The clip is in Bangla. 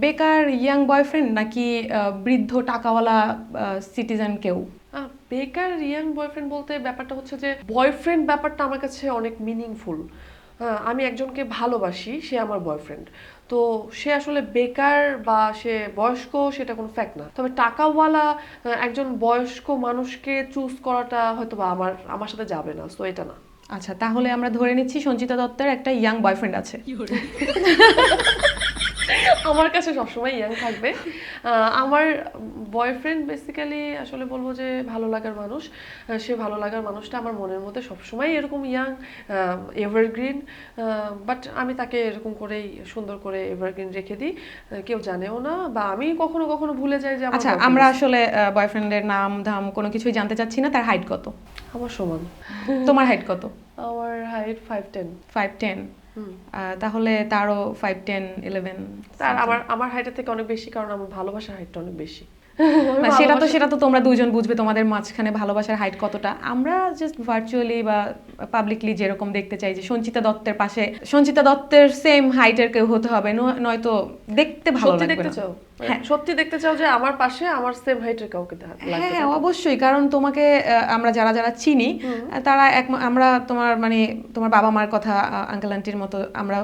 বেকার ইয়াং বয়ফ্রেন্ড নাকি বৃদ্ধ টাকাওয়ালা সিটিজেন কেউ? বেকার ইয়াং বয়ফ্রেন্ড বলতে ব্যাপারটা হচ্ছে যে বয়ফ্রেন্ড ব্যাপারটা আমার কাছে অনেক মিনিংফুল। আমি একজনকে ভালোবাসি, সে আমার বয়ফ্রেন্ড। তো সে আসলে বেকার বা সে বয়স্ক সেটা কোনো ফ্যাক্ট না, তবে টাকাওয়ালা একজন বয়স্ক মানুষকে চুজ করাটা হয়তো বা আমার সাথে যাবে না, তো এটা না। আচ্ছা, তাহলে আমরা ধরে নিচ্ছি সঞ্চিতা দত্তের একটা ইয়াং বয়ফ্রেন্ড আছে। আমার কাছে সবসময় ইয়াং থাকবে। আমার বয়ফ্রেন্ড বেসিক্যালি আসলে বলবো যে ভালো লাগার মানুষ। সে ভালো লাগার মানুষটা আমার মনের মধ্যে সবসময় এরকম ইয়াং, এভারগ্রিন। বাট আমি তাকে এরকম করেই সুন্দর করে এভারগ্রিন রেখে দিই, কেউ জানেও না, বা আমি কখনো কখনো ভুলে যাই যে আমার আচ্ছা, boyfriend আমরা আছে। আসলে বয়ফ্রেন্ডের নাম ধাম কোনো কিছুই জানতে চাচ্ছি না। তার হাইট কত? আমার সমান। তোমার হাইট কত? আমার হাইট 5'10". 5'10"? তাহলে তারও 5'10", 11? তার আমার হাইটের থেকে অনেক বেশি, কারণ আমার ভালোবাসার হাইটটা অনেক বেশি। না, সেটা তো তোমরা দুজন বুঝবে তোমাদের মাঝখানে ভালোবাসার হাইট কতটা। আমরা জাস্ট ভার্চুয়ালি বা পাবলিকলি যেরকম দেখতে চাই যে সঞ্চিতা দত্তের পাশে সঞ্চিতা দত্তের সেম হাইটের কেউ হতে হবে, নয়তো দেখতে ভালো সত্যি লাগবে দেখতে না। চাও? হ্যাঁ, সত্যি দেখতে চাও যে আমার পাশে আমার সেম হাইটের কাউকে লাগবে? হ্যাঁ অবশ্যই, কারণ তোমাকে আমরা যারা যারা চিনি তারা আমরা তোমার বাবা মার কথা, আঙ্কেল আন্টির মতো আমরা